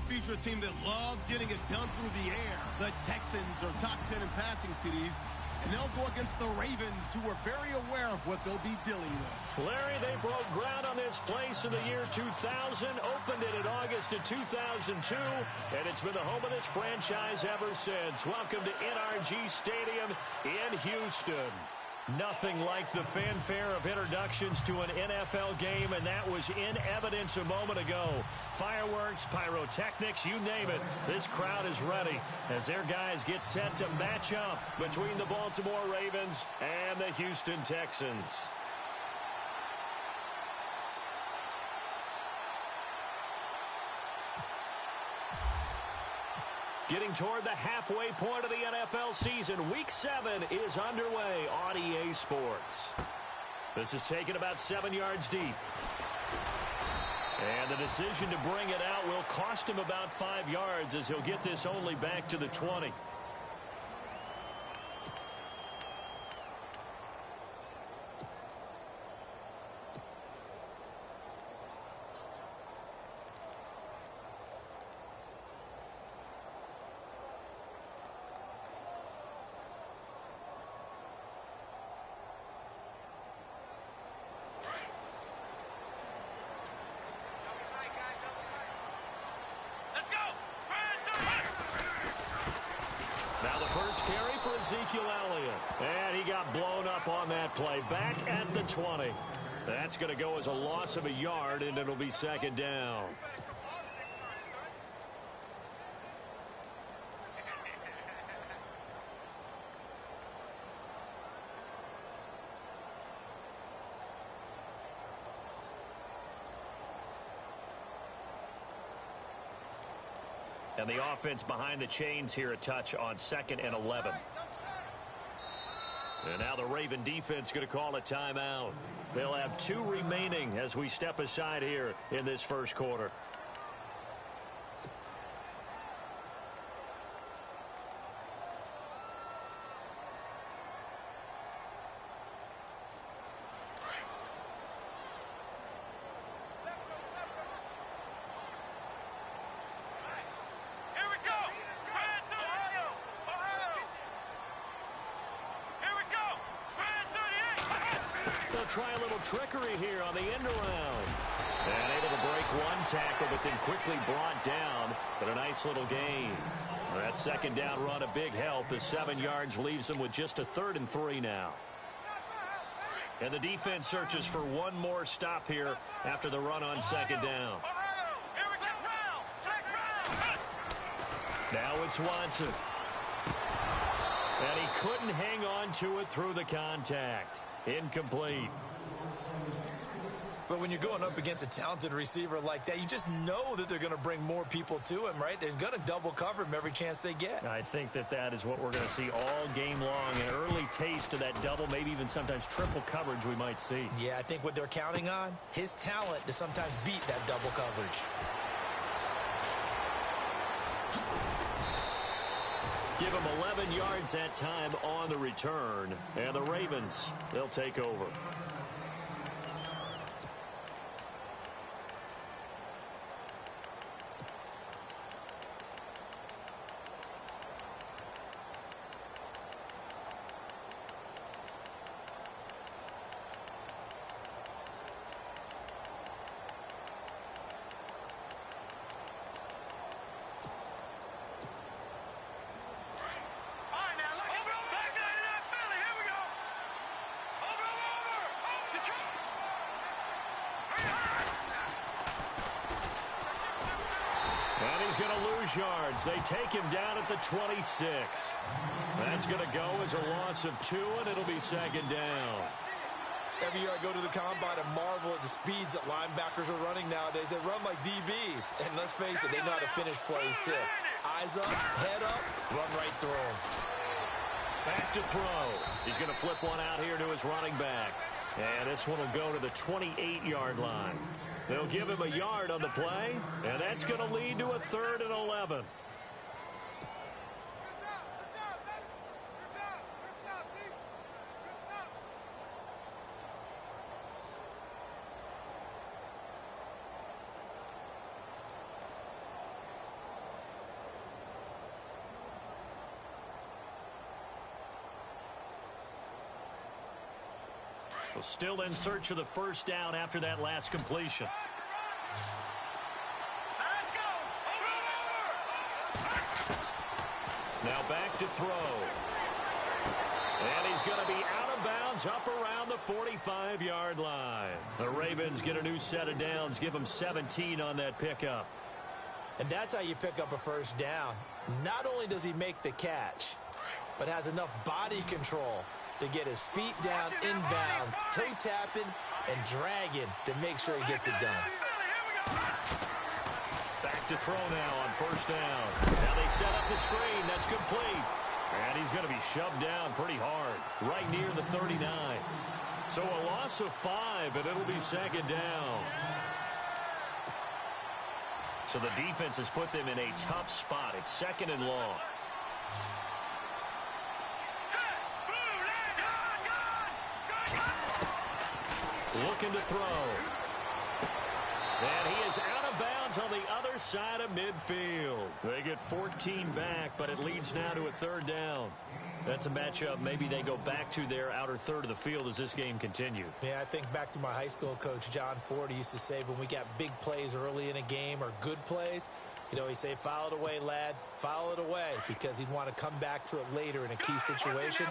feature a team that loves getting it done through the air. The Texans are top 10 in passing TDs, and they'll go against the Ravens, who are very aware of what they'll be dealing with. Larry, they broke ground on this place in the year 2000, opened it in August of 2002, and it's been the home of this franchise ever since. Welcome to NRG Stadium in Houston. Nothing like the fanfare of introductions to an NFL game, and that was in evidence a moment ago. Fireworks, pyrotechnics, you name it. This crowd is ready as their guys get set to match up between the Baltimore Ravens and the Houston Texans. Getting toward the halfway point of the NFL season, Week 7 is underway on EA Sports. This is taken about 7 yards deep. And the decision to bring it out will cost him about 5 yards as he'll get this only back to the 20. Carry for Ezekiel Elliott. And he got blown up on that play. Back at the 20. That's going to go as a loss of a yard, and it'll be second down. And the offense behind the chains here, a touch on 2nd and 11. And now the Raven defense going to call a timeout. They'll have 2 remaining as we step aside here in this first quarter. Try a little trickery here on the end around. And able to break one tackle, but then quickly brought down. But a nice little gain. That second down run, a big help as 7 yards leaves them with just a 3rd and 3 now. And the defense searches for one more stop here after the run on 2nd down. Now it's Watson. And he couldn't hang on to it through the contact. Incomplete. But when you're going up against a talented receiver like that, you just know that they're going to bring more people to him, right? They're going to double cover him every chance they get. I think that is what we're going to see all game long. An early taste of that double, maybe even sometimes triple coverage we might see. Yeah, I think what they're counting on, his talent to sometimes beat that double coverage. Give him 11 yards that time on the return. And the Ravens, they'll take over. Going to lose yards. They take him down at the 26. That's going to go as a loss of 2, and it'll be second down. Every year I go to the combine and marvel at the speeds that linebackers are running nowadays. They run like DBs. And let's face it, they know how to finish plays too. Eyes up, head up, run right through them. Back to throw. He's going to flip one out here to his running back. And this one will go to the 28-yard line. They'll give him a yard on the play, and that's going to lead to a 3rd and 11. Well, still in search of the first down after that last completion. Now back to throw. And he's going to be out of bounds up around the 45-yard line. The Ravens get a new set of downs, give them 17 on that pickup. And that's how you pick up a first down. Not only does he make the catch, but has enough body control to get his feet down inbounds, toe tapping and dragging to make sure he gets it done. Back to throw now on first down. Now they set up the screen. That's complete. And he's going to be shoved down pretty hard, right near the 39. So a loss of 5, and it'll be second down. So the defense has put them in a tough spot. It's second and long. Looking to throw. And he is out of bounds on the other side of midfield. They get 14 back, but it leads now to a third down. That's a matchup maybe they go back to their outer third of the field as this game continues. Yeah, I think back to my high school coach, John Ford. He used to say when we got big plays early in a game or good plays, you know, he'd say, file it away, lad, file it away, because he'd want to come back to it later in a key situation.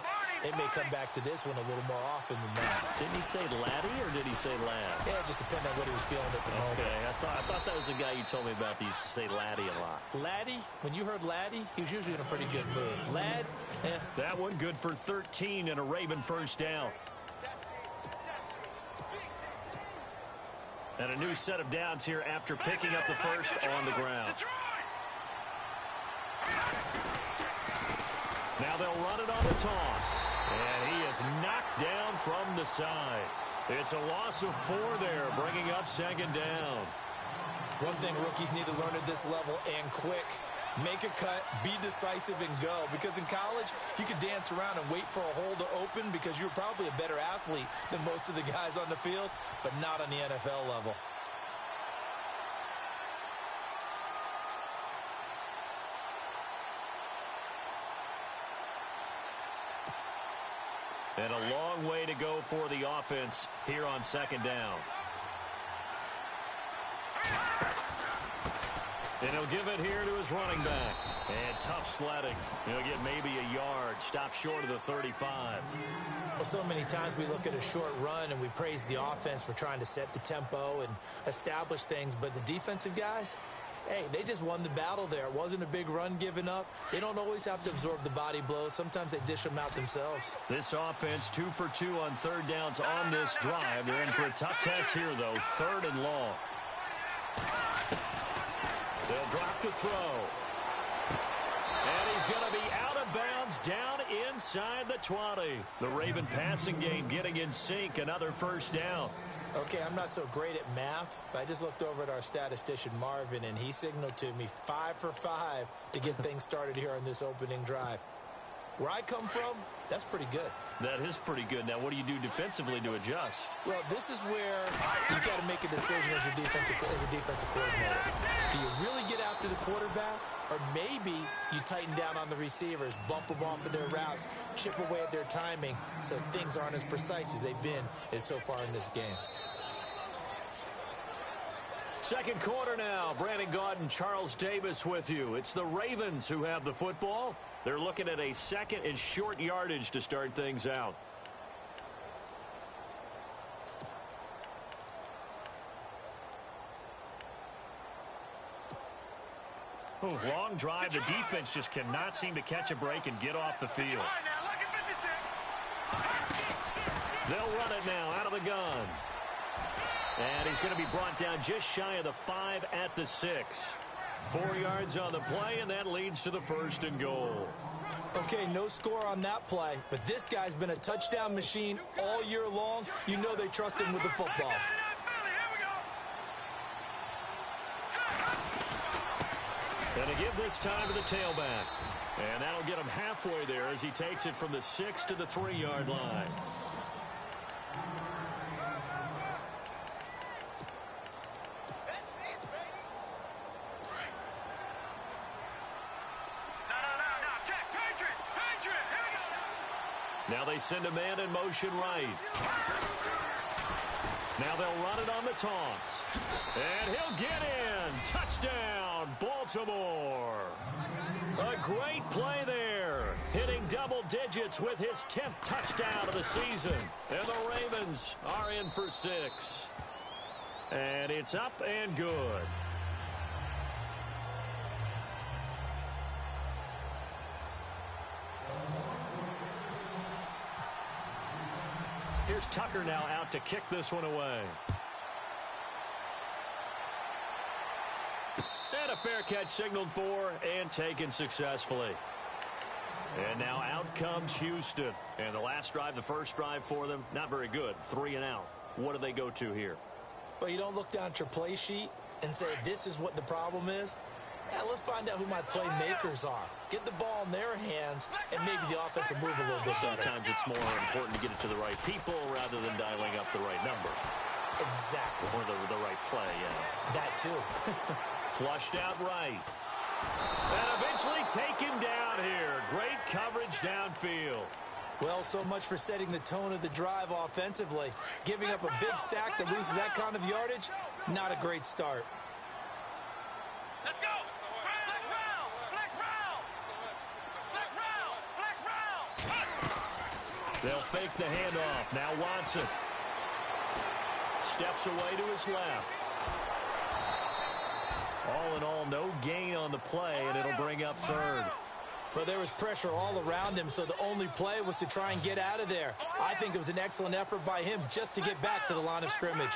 It may come back to this one a little more often than that. Didn't he say laddie or did he say lad? Yeah, it just depended on what he was feeling at the moment. Okay, I thought that was the guy you told me about that used to say laddie a lot. Laddie, when you heard laddie, he was usually in a pretty good mood. Lad, eh. That one good for 13 and a Raven first down. And a new set of downs here after picking up the first on the ground. Now they'll run it on the toss. And he is knocked down from the side. It's a loss of 4 there, bringing up second down. One thing rookies need to learn at this level, and quick. Make a cut, be decisive, and go. Because in college, you could dance around and wait for a hole to open because you're probably a better athlete than most of the guys on the field, but not on the NFL level. And a long way to go for the offense here on second down. And he'll give it here to his running back. And tough sledding. He'll get maybe a yard. Stop short of the 35. Well, so many times we look at a short run and we praise the offense for trying to set the tempo and establish things. But the defensive guys, hey, they just won the battle there. It wasn't a big run given up. They don't always have to absorb the body blows. Sometimes they dish them out themselves. This offense 2 for 2 on third downs on this drive. They're in for a tough test here, though. Third and long. They'll drop to throw. And he's going to be out of bounds down inside the 20. The Raven passing game getting in sync. Another first down. Okay, I'm not so great at math, but I just looked over at our statistician, Marvin, and he signaled to me 5 for 5 to get things started here on this opening drive. Where I come from, that's pretty good. That is pretty good. Now, what do you do defensively to adjust? Well, this is where you've got to make a decision as a defensive coordinator. Do you really get after the quarterback, or maybe you tighten down on the receivers, bump them off of their routes, chip away at their timing so things aren't as precise as they've been so far in this game? Second quarter now. Brandon Gaudin, Charles Davis with you. It's the Ravens who have the football. They're looking at a second and short yardage to start things out. Long drive. The defense just cannot seem to catch a break and get off the field. They'll run it now out of the gun. And he's going to be brought down just shy of the 5 at the 6. 4 yards on the play, and that leads to the first and goal. Okay, no score on that play, but this guy's been a touchdown machine all year long. You know they trust him with the football. And to give this time to the tailback. And that'll get him halfway there as he takes it from the 6 to the 3-yard line. Now they send a man in motion right. Now they'll run it on the toss. And he'll get in. Touchdown, Baltimore. A great play there. Hitting double digits with his 10th touchdown of the season. And the Ravens are in for 6. And it's up and good. Here's Tucker now out to kick this one away. And a fair catch signaled for and taken successfully. And now out comes Houston. And the last drive, the first drive for them, not very good. 3 and out. What do they go to here? Well, you don't look down at your play sheet and say, this is what the problem is. Yeah, let's find out who my playmakers are. Get the ball in their hands, and maybe the offense will move a little bit better. Sometimes it's more important to get it to the right people rather than dialing up the right number. Exactly. Or the right play, yeah. That too. Flushed out right. And eventually taken down here. Great coverage downfield. Well, so much for setting the tone of the drive offensively. Giving up a big sack that loses that kind of yardage, not a great start. Let's go! Flex round! Flex round! Flex round! Flex round! They'll fake the handoff. Now Watson steps away to his left. All in all, no gain on the play, and it'll bring up third. Well, there was pressure all around him, so the only play was to try and get out of there. I think it was an excellent effort by him just to get back to the line of scrimmage.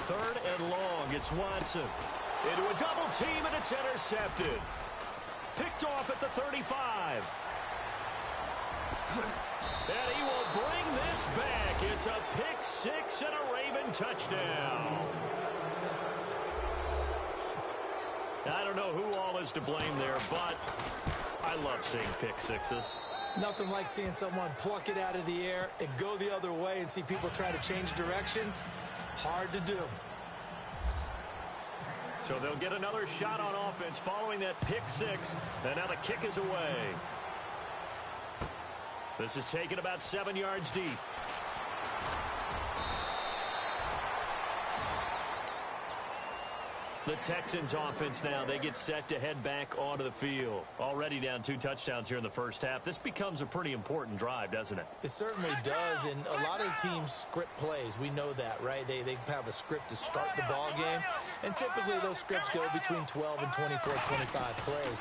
Third and long. It's Watson. Into a double team, and it's intercepted. Picked off at the 35. And he will bring this back. It's a pick six and a Raven touchdown. I don't know who all is to blame there, but I love seeing pick sixes. Nothing like seeing someone pluck it out of the air and go the other way and see people try to change directions. Hard to do. So they'll get another shot on offense following that pick six. And now the kick is away. This is taken about 7 yards deep. The Texans offense now, they get set to head back onto the field. Already down 2 touchdowns here in the first half. This becomes a pretty important drive, doesn't it? It certainly does, and a lot of teams script plays. We know that, right? They have a script to start the ball game, and typically those scripts go between 12 and 24, 25 plays.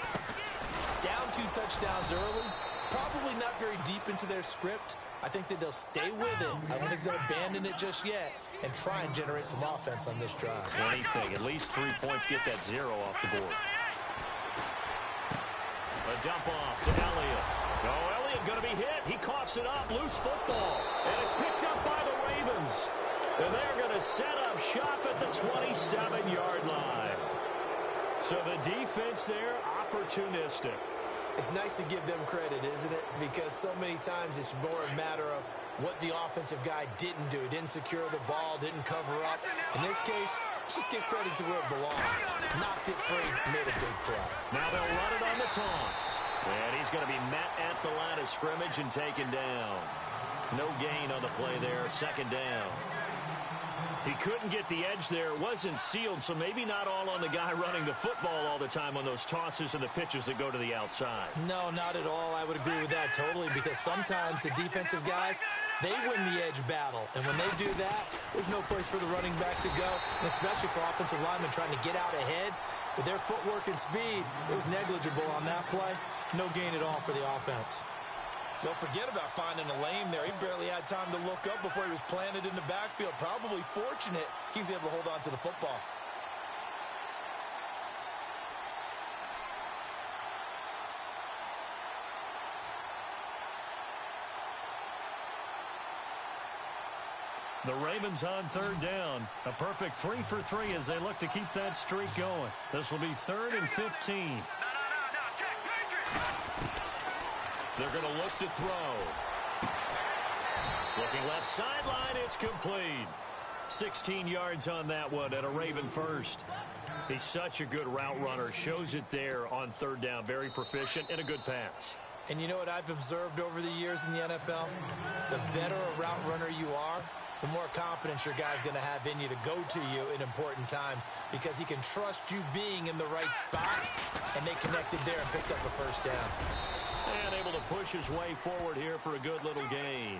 Down 2 touchdowns early, probably not very deep into their script. I think that they'll stay with it. I don't think they'll abandon it just yet and try and generate some offense on this drive. Anything. At least 3 points, get that 0 off the board. A dump off to Elliott. Oh, Elliott going to be hit. He coughs it up. Loose football. And it's picked up by the Ravens. And they're going to set up shop at the 27-yard line. So the defense there, opportunistic. It's nice to give them credit, isn't it? Because so many times it's more a matter of what the offensive guy didn't do. He didn't secure the ball, didn't cover up. In this case, let's just give credit to where it belongs. Knocked it free, made a big play. Now they'll run it on the toss. And he's going to be met at the line of scrimmage and taken down. No gain on the play there, second down. He couldn't get the edge there. It wasn't sealed, so maybe not all on the guy running the football all the time on those tosses and the pitches that go to the outside. No, not at all. I would agree with that totally, because sometimes the defensive guys, they win the edge battle. And when they do that, there's no place for the running back to go, and especially for offensive linemen trying to get out ahead. With their footwork and speed, it was negligible on that play. No gain at all for the offense. Don't forget about finding a lane there. He barely had time to look up before he was planted in the backfield. Probably fortunate he was able to hold on to the football. The Ravens on third down. A perfect 3 for 3 as they look to keep that streak going. This will be 3rd and 15. No, check, Patriots! They're going to look to throw. Looking left sideline, it's complete. 16 yards on that one and a Raven first. He's such a good route runner. Shows it there on third down. Very proficient and a good pass. And you know what I've observed over the years in the NFL? The better a route runner you are, the more confidence your guy's going to have in you to go to you in important times because he can trust you being in the right spot, and they connected there and picked up a first down. And able to push his way forward here for a good little gain.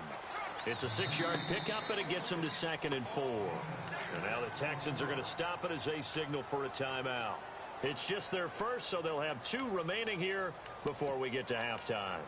It's a 6-yard pickup, and it gets him to 2nd and 4. And now the Texans are going to stop it as they signal for a timeout. It's just their first, so they'll have 2 remaining here before we get to halftime.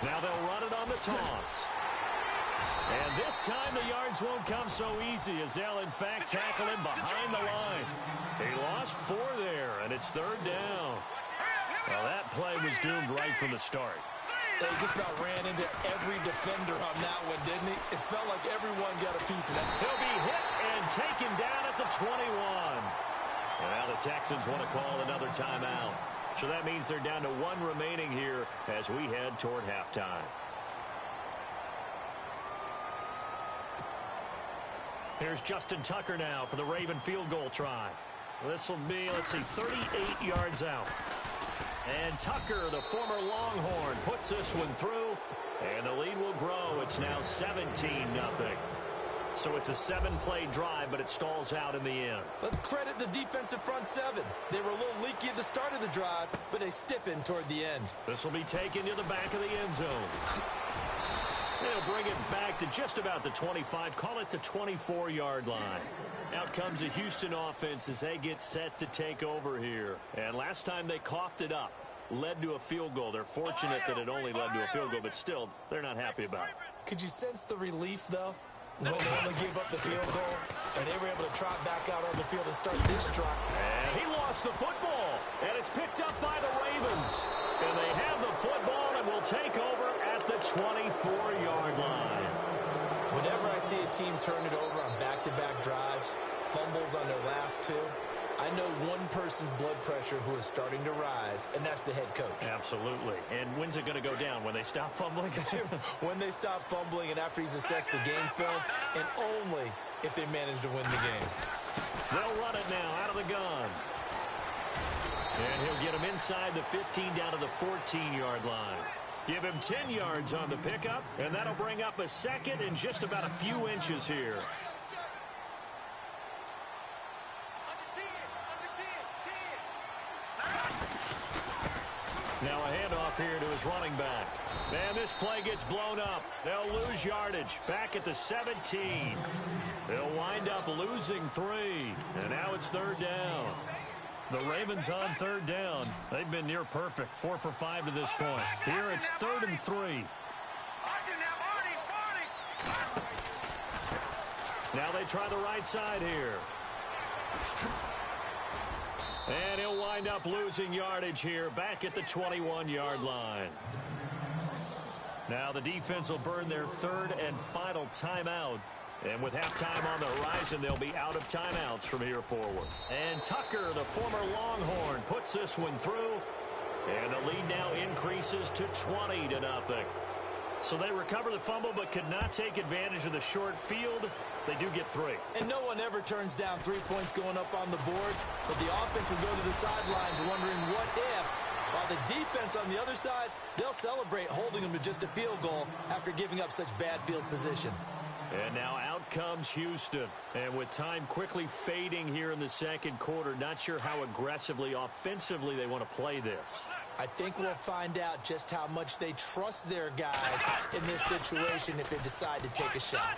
Now they'll run it on the toss. And this time the yards won't come so easy as they'll, in fact, tackle him behind the line. He lost 4 there, and it's 3rd down. Well, that play was doomed right from the start. He just about ran into every defender on that one, didn't he? It felt like everyone got a piece of that. He'll be hit and taken down at the 21. And now the Texans want to call another timeout. So that means they're down to 1 remaining here as we head toward halftime. Here's Justin Tucker now for the Raven field goal try. This will be, let's see, 38 yards out. And Tucker, the former Longhorn, puts this one through, and the lead will grow. It's now 17-0. So it's a 7-play drive, but it stalls out in the end. Let's credit the defensive front 7. They were a little leaky at the start of the drive, but they stiffened toward the end. This will be taken to the back of the end zone. They'll bring it back to just about the 25, call it the 24-yard line. Out comes the Houston offense as they get set to take over here. And last time they coughed it up, led to a field goal. They're fortunate that it only led to a field goal, but still, they're not happy about it. Could you sense the relief, though? When they only gave up the field goal, and they were able to trot back out on the field and start this drive. And he lost the football, and it's picked up by the Ravens. And they have the football and will take over at the 24-yard line. Whenever I see a team turn it over on back-to-back drives, fumbles on their last 2, I know one person's blood pressure who is starting to rise, and that's the head coach. Absolutely. And when's it going to go down? When they stop fumbling? When they stop fumbling and after he's assessed the game film, and only if they manage to win the game. They'll run it now out of the gun. And he'll get him inside the 15 down to the 14-yard line. Give him 10 yards on the pickup, and that'll bring up a 2nd and just about a few inches here. Now a handoff here to his running back. And this play gets blown up. They'll lose yardage back at the 17. They'll wind up losing 3. And now it's 3rd down. The Ravens on 3rd down. They've been near perfect. 4 for 5 to this point. Here it's 3rd and 3. Now they try the right side here. And he'll wind up losing yardage here back at the 21-yard line. Now the defense will burn their 3rd and final timeout. And with halftime on the horizon, they'll be out of timeouts from here forward. And Tucker, the former Longhorn, puts this one through. And the lead now increases to 20-0. So they recover the fumble but could not take advantage of the short field. They do get 3. And no one ever turns down 3 points going up on the board. But the offense will go to the sidelines wondering what if. While the defense on the other side, they'll celebrate holding them to just a field goal after giving up such bad field position. And now out comes Houston. And with time quickly fading here in the 2nd quarter, not sure how aggressively, offensively they want to play this. I think we'll find out just how much they trust their guys in this situation if they decide to take a shot.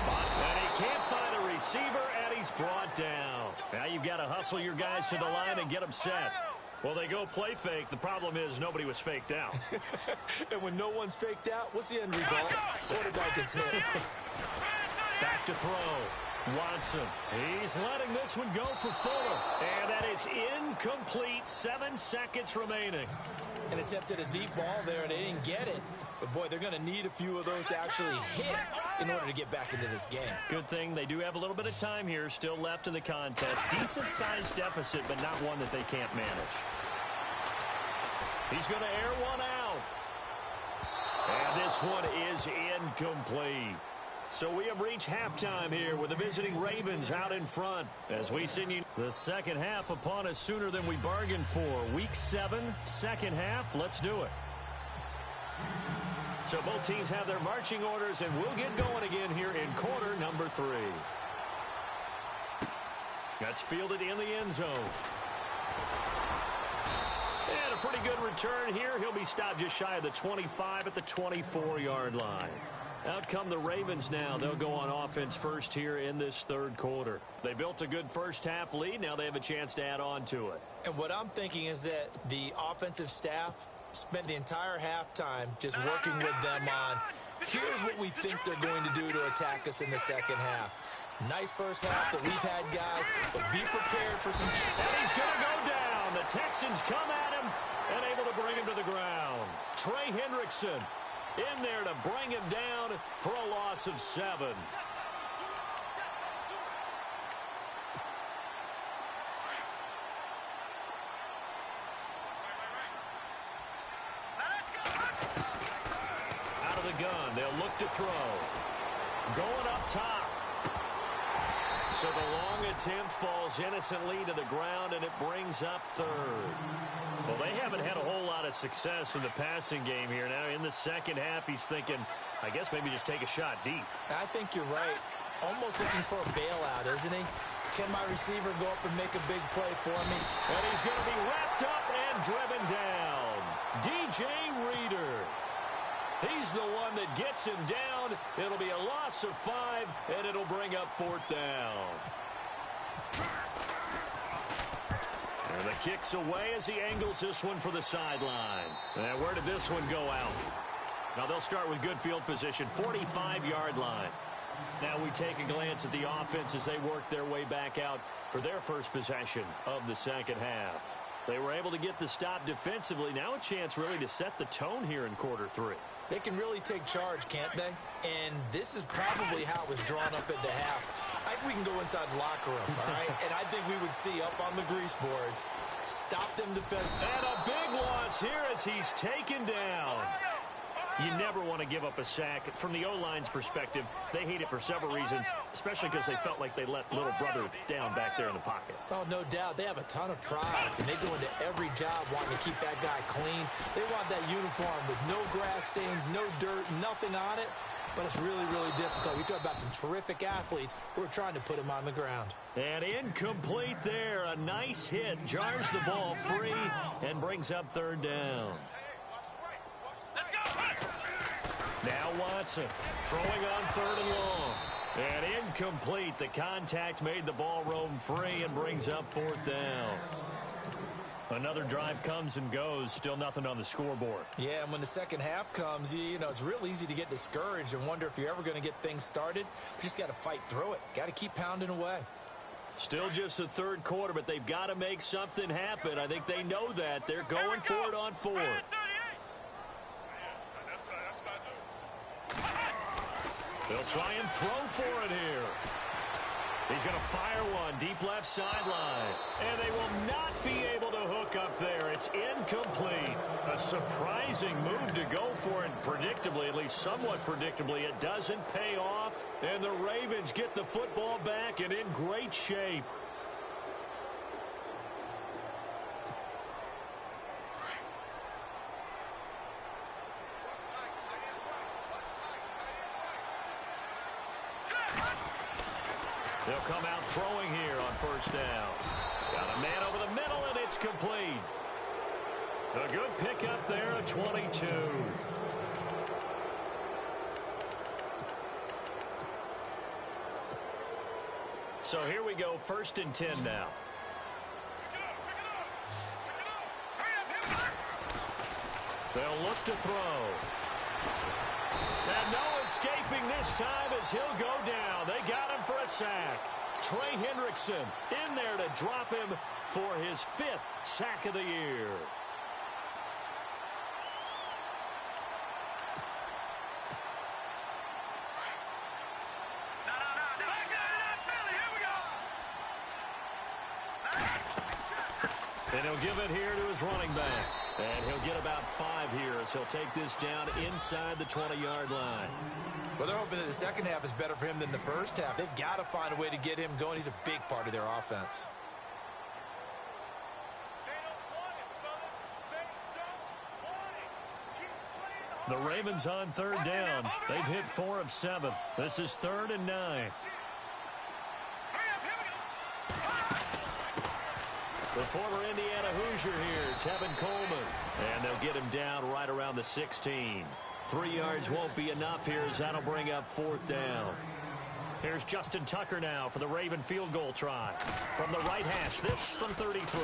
And he can't find a receiver, and he's brought down. Now you've got to hustle your guys to the line and get them set. Well, they go play fake. The problem is nobody was faked out. And when no one's faked out, what's the end result? Quarterback gets hit. Back to throw. Watson. He's letting this one go for Fuller. And that is incomplete. 7 seconds remaining. And attempted a deep ball there, and they didn't get it. But, boy, they're going to need a few of those to actually hit in order to get back into this game. Good thing they do have a little bit of time here still left in the contest. Decent-sized deficit, but not one that they can't manage. He's going to air one out. And this one is incomplete. So we have reached halftime here with the visiting Ravens out in front as we send you the second half upon us sooner than we bargained for. Week 7, second half. Let's do it. So both teams have their marching orders, and we'll get going again here in quarter number 3. That's fielded in the end zone. And a pretty good return here. He'll be stopped just shy of the 25 at the 24-yard line. Out come the Ravens now. They'll go on offense first here in this third quarter. They built a good first-half lead. Now they have a chance to add on to it. And what I'm thinking is that the offensive staff spent the entire halftime just working with them on, here's what we think they're going to do to attack us in the second half. Nice first half that we've had, guys, but be prepared for some... And he's going to go down. The Texans come at him and able to bring him to the ground. Trey Hendrickson in there to bring him down for a loss of 7. Out of the gun, they'll look to throw. Going up top. So the long attempt falls innocently to the ground, and it brings up third. Well, they haven't had a whole lot of success in the passing game here. Now, in the second half, he's thinking, I guess maybe just take a shot deep. I think you're right. Almost looking for a bailout, isn't he? Can my receiver go up and make a big play for me? And he's going to be wrapped up and driven down. DJ Reader. He's the one that gets him down. It'll be a loss of 5, and it'll bring up 4th down. And the kick's away as he angles this one for the sideline. And where did this one go out? Now they'll start with good field position, 45-yard line. Now we take a glance at the offense as they work their way back out for their first possession of the second half. They were able to get the stop defensively. Now a chance really to set the tone here in quarter 3. They can really take charge, can't they? And this is probably how it was drawn up at the half. I think we can go inside the locker room, all right? And I think we would see up on the grease boards, stop them defensively. And a big loss here as he's taken down. You never want to give up a sack. From the O-line's perspective, they hate it for several reasons, especially because they felt like they let little brother down back there in the pocket. Oh, no doubt. They have a ton of pride, and they go into every job wanting to keep that guy clean. They want that uniform with no grass stains, no dirt, nothing on it. But it's really, really difficult. We talk about some terrific athletes who are trying to put him on the ground. And incomplete there. A nice hit. Jars the ball free and brings up 3rd down. Now Watson throwing on 3rd and long. And incomplete. The contact made the ball roam free and brings up 4th down. Another drive comes and goes. Still nothing on the scoreboard. Yeah, and when the second half comes, you know, it's real easy to get discouraged and wonder if you're ever going to get things started. You just got to fight through it. Got to keep pounding away. Still just the third quarter, but they've got to make something happen. I think they know that. They're going for it on 4th. They'll try and throw for it here. He's going to fire one deep left sideline. And they will not be able to hook up there. It's incomplete. A surprising move to go for it. Predictably, at least somewhat predictably, it doesn't pay off. And the Ravens get the football back and in great shape. They'll come out throwing here on 1st down. Got a man over the middle, and it's complete. A good pickup there at 22. So here we go, 1st and 10 now. They'll look to throw. And no escape escaping this time as he'll go down. They got him for a sack. Trey Hendrickson in there to drop him for his 5th sack of the year. And he'll give it here to his running back. And he'll get about 5 here as he'll take this down inside the 20-yard line. Well, they're hoping that the second half is better for him than the first half. They've got to find a way to get him going. He's a big part of their offense. The Ravens on 3rd down. They've hit 4 of 7. This is 3rd and 9. The former Indiana Hoosier here, Tevin Coleman. And they'll get him down right around the 16. 3 yards won't be enough here as that'll bring up 4th down. Here's Justin Tucker now for the Raven field goal try. From the right hash, this from 33.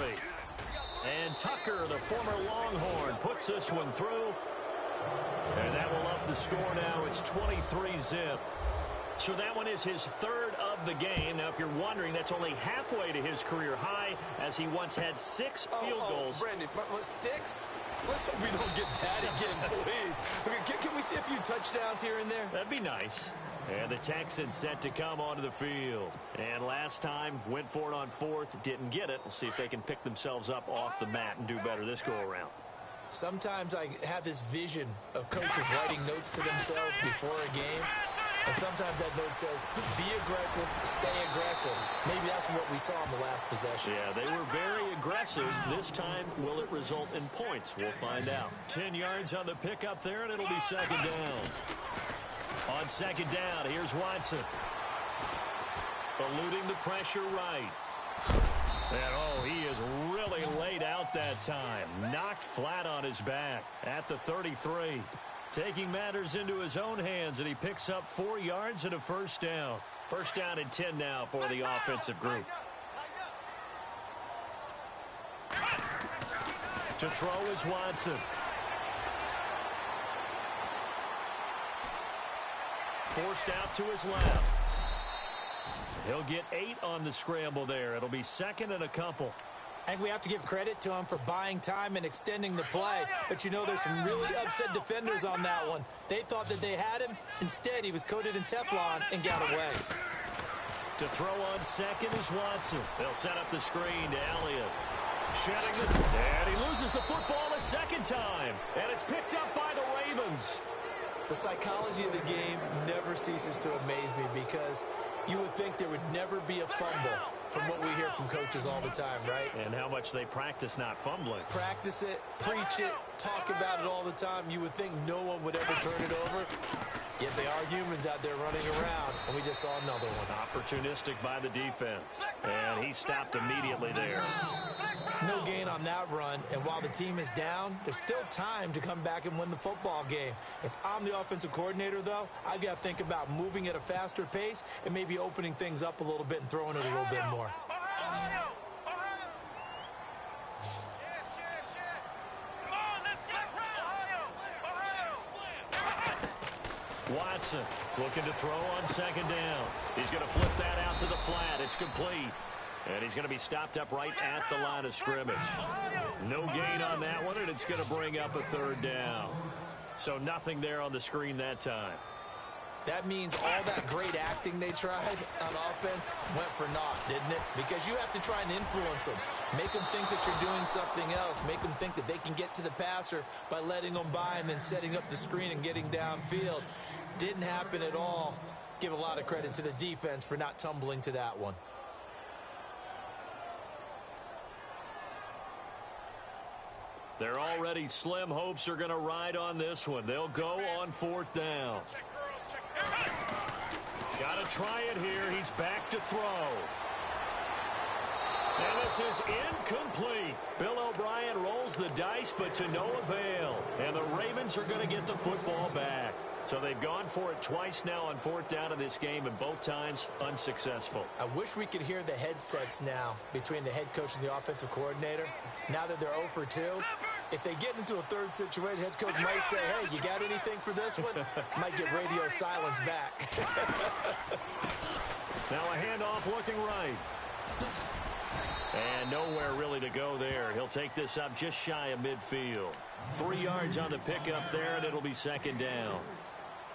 And Tucker, the former Longhorn, puts this one through. And that will up the score now. It's 23-zip. So that one is his 3rd of the game. Now, if you're wondering, that's only halfway to his career high, as he once had 6 field goals. Brandon, 6? Let's hope we don't get that again, please. Okay, can we see a few touchdowns here and there? That'd be nice. And the Texans set to come onto the field. And last time, went for it on 4th, didn't get it. We'll see if they can pick themselves up off the mat and do better this go-around. Sometimes I have this vision of coaches writing notes to themselves before a game. And sometimes that note says, be aggressive, stay aggressive. Maybe that's what we saw in the last possession. Yeah, they were very aggressive. This time, will it result in points? We'll find out. 10 yards on the pickup there, and it'll be 2nd down. On 2nd down, here's Watson. Eluding the pressure right. And, oh, he is really laid out that time. Knocked flat on his back at the 33. Taking matters into his own hands, and he picks up 4 yards and a 1st down. 1st down and 10 now for the offensive group. To throw is Watson. Forced out to his left. He'll get 8 on the scramble there. It'll be 2nd and a couple. I think we have to give credit to him for buying time and extending the play. But, you know, there's some really upset defenders on that one. They thought that they had him. Instead, he was coated in Teflon and got away. To throw on 2nd is Watson. They'll set up the screen to Elliott. Shedding the and he loses the football a 2nd time. And it's picked up by the Ravens. The psychology of the game never ceases to amaze me because you would think there would never be a fumble from what we hear from coaches all the time, right? And how much they practice not fumbling. Practice it, preach it, talk about it all the time. You would think no one would ever turn it over. Yet they are humans out there running around, and we just saw another one. Opportunistic by the defense. And he stopped immediately there. No gain on that run, and while the team is down, there's still time to come back and win the football game. If I'm the offensive coordinator, though, I've got to think about moving at a faster pace and maybe opening things up a little bit and throwing it a little bit more. Watson looking to throw on 2nd down. He's going to flip that out to the flat. It's complete. And he's going to be stopped up right at the line of scrimmage. No gain on that one, and it's going to bring up a 3rd down. So nothing there on the screen that time. That means all that great acting they tried on offense went for naught, didn't it? Because you have to try and influence them. Make them think that you're doing something else. Make them think that they can get to the passer by letting them by and then setting up the screen and getting downfield. Didn't happen at all. Give a lot of credit to the defense for not tumbling to that one. They're already slim hopes are going to ride on this one. They'll go on 4th down. Got to try it here. He's back to throw. And this is incomplete. Bill O'Brien rolls the dice, but to no avail. And the Ravens are going to get the football back. So they've gone for it twice now on 4th down in this game, and both times unsuccessful. I wish we could hear the headsets now between the head coach and the offensive coordinator. Now that they're 0 for 2, If they get into a third situation, head coach might say, hey, you got anything for this one? Might get radio silence back. Now a handoff looking right. And nowhere really to go there. He'll take this up just shy of midfield. 3 yards on the pickup there, and it'll be second down.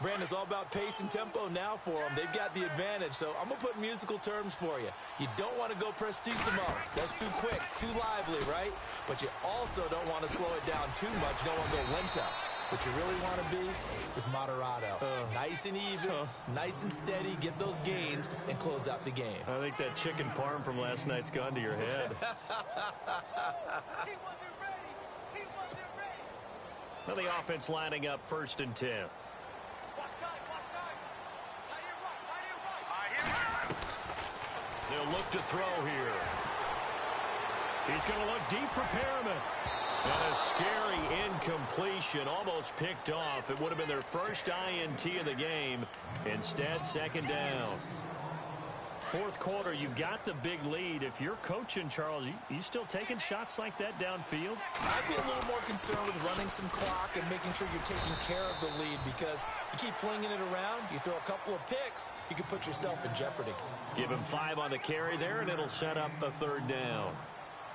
Brandon, it's all about pace and tempo now for them. They've got the advantage, so I'm going to put musical terms for you. You don't want to go prestissimo. That's too quick, too lively, right? But you also don't want to slow it down too much. You don't want to go lento. What you really want to be is moderato. Nice and even, nice and steady, get those gains, and close out the game. I think that chicken parm from last night's gone to your head. He wasn't ready. He wasn't ready. Now the offense lining up 1st and 10. Watch time. Tight end right. Here we go. They'll look to throw here. He's going to look deep for Perriman. And a scary incompletion, almost picked off. It would have been their first INT of the game. Instead, second down. 4th quarter, you've got the big lead. If you're coaching, Charles, you still taking shots like that downfield? I'd be a little more concerned with running some clock and making sure you're taking care of the lead, because you keep flinging it around, you throw a couple of picks, you can put yourself in jeopardy. Give him 5 on the carry there, and it'll set up a 3rd down.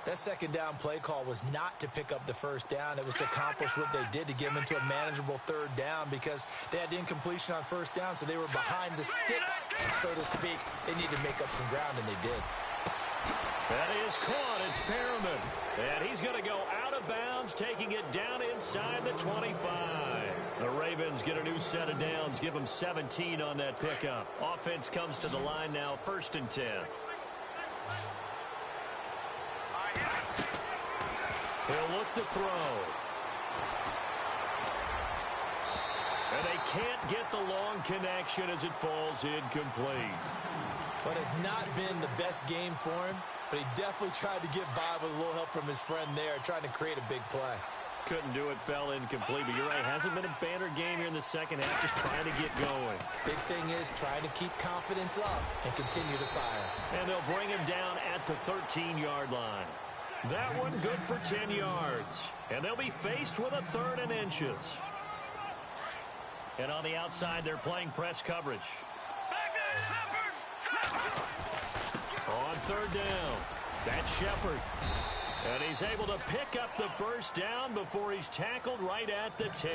That second down play call was not to pick up the first down. It was to accomplish what they did, to get them into a manageable 3rd down, because they had the incompletion on 1st down, so they were behind the sticks, so to speak. They needed to make up some ground, and they did. That is caught. It's Perriman. And he's going to go out of bounds, taking it down inside the 25. The Ravens get a new set of downs, give them 17 on that pickup. Offense comes to the line now, 1st and 10. He'll look to throw. And they can't get the long connection as it falls incomplete. But it's not been the best game for him, but he definitely tried to get by with a little help from his friend there, trying to create a big play. Couldn't do it, fell incomplete. But you're right, hasn't been a banner game here in the second half, just trying to get going. Big thing is trying to keep confidence up and continue to fire. And they'll bring him down at the 13-yard line. That one good for 10 yards. And they'll be faced with a 3rd and inches. And on the outside, they're playing press coverage. On 3rd down, that's Shepard. And he's able to pick up the first down before he's tackled right at the 10.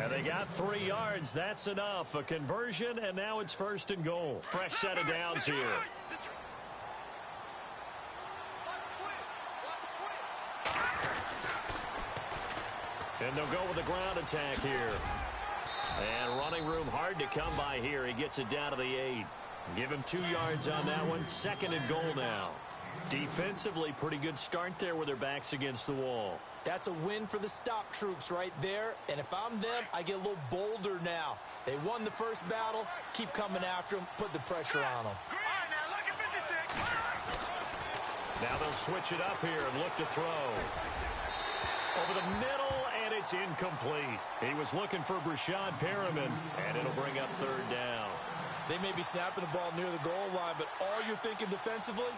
And they got 3 yards. That's enough. A conversion, and now it's 1st and goal. Fresh set of downs here. And they'll go with the ground attack here. And running room hard to come by here. He gets it down to the 8. Give him 2 yards on that one. 2nd and goal now. Defensively, pretty good start there with their backs against the wall. That's a win for the stop troops right there. And if I'm them, I get a little bolder now. They won the first battle. Keep coming after them. Put the pressure on them. Now they'll switch it up here and look to throw. Over the middle, and it's incomplete. He was looking for Brashad Perriman, and it'll bring up 3rd down. They may be snapping the ball near the goal line, but all you're thinking defensively,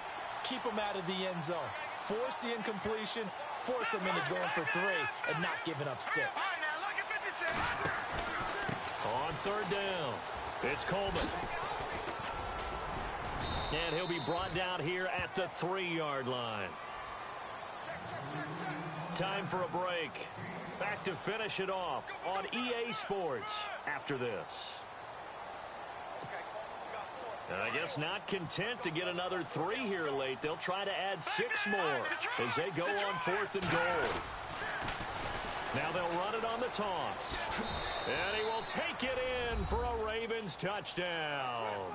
keep them out of the end zone. Force the incompletion, force them into going for 3, and not giving up 6. On 3rd down, it's Coleman. And he'll be brought down here at the 3-yard line. Time for a break. Back to finish it off on EA Sports after this. I guess not content to get another 3 here late. They'll try to add 6 more as they go on 4th and goal. Now they'll run it on the toss. And he will take it in for a Ravens touchdown.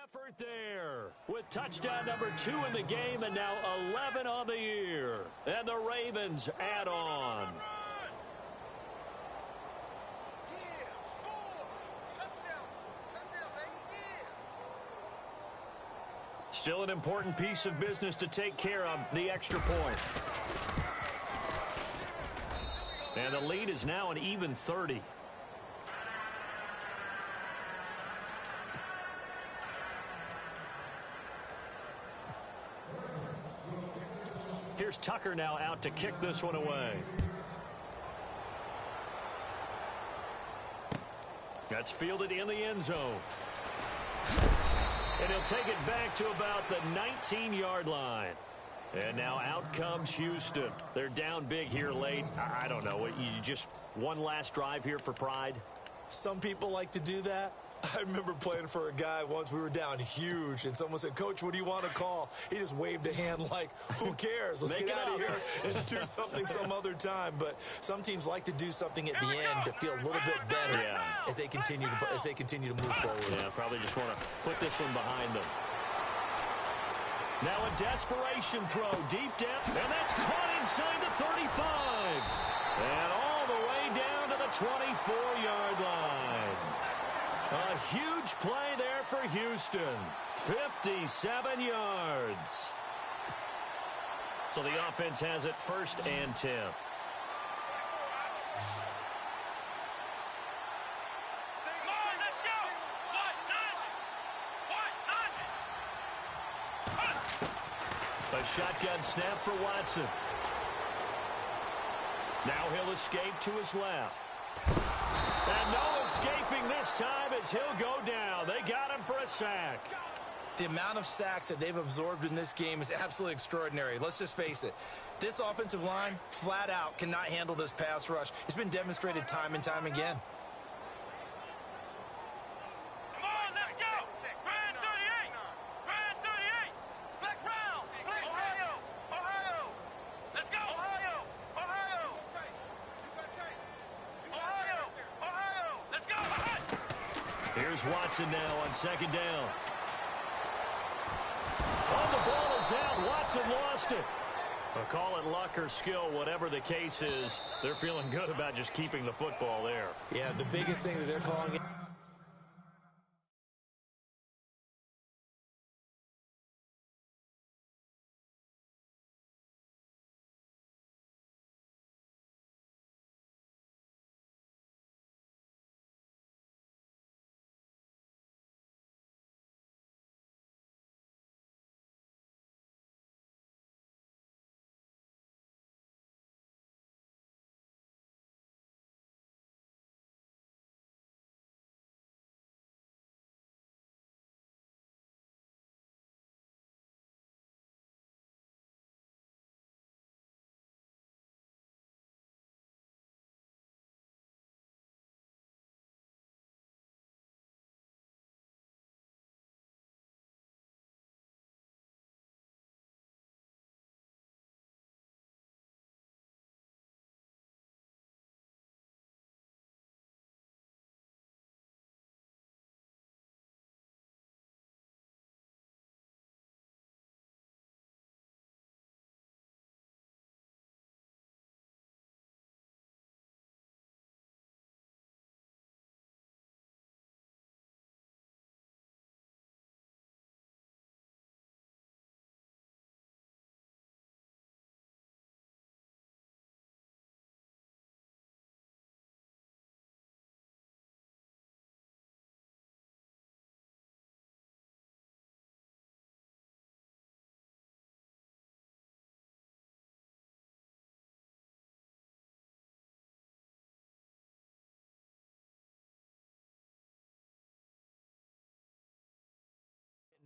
effort there with touchdown number 2 in the game and now 11 on the year. And the Ravens add on. Still an important piece of business to take care of, the extra point. And the lead is now an even 30. Here's Tucker now out to kick this one away. That's fielded in the end zone. And he'll take it back to about the 19-yard line. And now out comes Houston. They're down big here late. I don't know. You just one last drive here for pride? Some people like to do that. I remember playing for a guy once. We were down huge, and someone said, "Coach, what do you want to call?" He just waved a hand like, who cares? Let's get out of here and do something some other time. But some teams like to do something at the end to feel a little bit better as they continue to move forward. Yeah, probably just want to put this one behind them. Now a desperation throw deep down, and that's caught inside the 35. And all the way down to the 24-yard line. A huge play there for Houston. 57 yards. So the offense has it 1st and 10. A shotgun snap for Watson. Now he'll escape to his left. And no escaping this time as he'll go down. They got him for a sack. The amount of sacks that they've absorbed in this game is absolutely extraordinary. Let's just face it. This offensive line, flat out, cannot handle this pass rush. It's been demonstrated time and time again. Here's Watson now on 2nd down. Oh, the ball is out. Watson lost it. Well, call it luck or skill, whatever the case is. They're feeling good about just keeping the football there. Yeah, the biggest thing that they're calling it.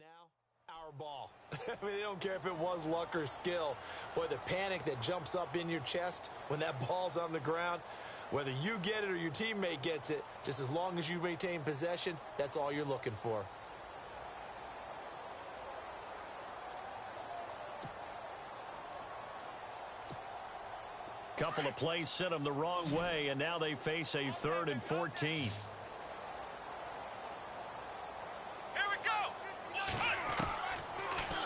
Now, our ball. I mean, they don't care if it was luck or skill. Boy, the panic that jumps up in your chest when that ball's on the ground, whether you get it or your teammate gets it, just as long as you maintain possession, that's all you're looking for. Couple of plays sent them the wrong way, and now they face a 3rd and 14. Here we go.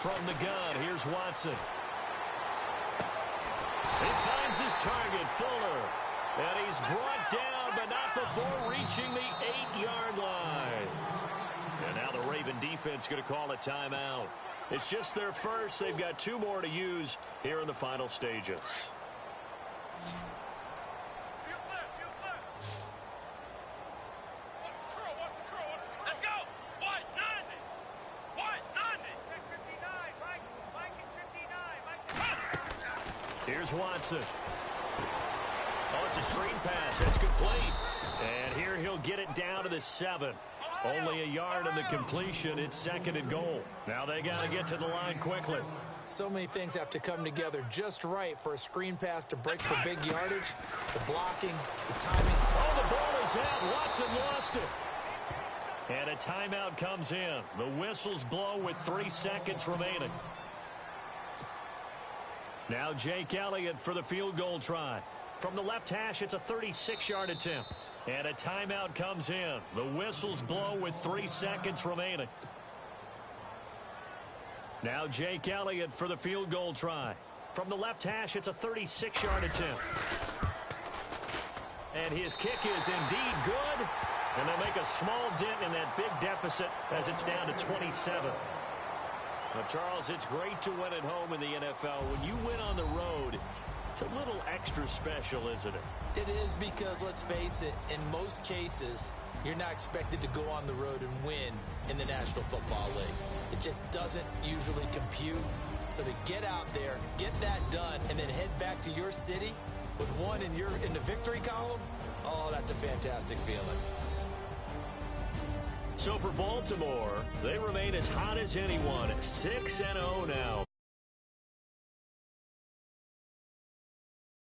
from the gun. Here's Watson. He finds his target, Fuller. And he's brought down, but not before reaching the 8-yard line. And now the Raven defense going to call a timeout. It's just their first. They've got 2 more to use here in the final stages. Let's go! White, 90! White, 90! Check 59. Mike is 59. Here's Watson. Oh, it's a screen pass. It's complete. And here he'll get it down to the 7. Only a yard on the completion. It's 2nd and goal. Now they got to get to the line quickly. So many things have to come together just right for a screen pass to break for big yardage. The blocking, the timing. Oh, the ball is out. Watson lost it. And a timeout comes in. The whistles blow with 3 seconds remaining. Now Jake Elliott for the field goal try. From the left hash, it's a 36-yard attempt. And a timeout comes in. The whistles blow with 3 seconds remaining. Now Jake Elliott for the field goal try. From the left hash, it's a 36-yard attempt. And his kick is indeed good. And they'll make a small dent in that big deficit as it's down to 27. But Charles, it's great to win at home in the NFL. When you win on the road, it's a little extra special, isn't it? It is, because, let's face it, in most cases, you're not expected to go on the road and win in the National Football League. It just doesn't usually compute. So to get out there, get that done, and then head back to your city with one in the victory column, oh, that's a fantastic feeling. So for Baltimore, they remain as hot as anyone, 6-0 now.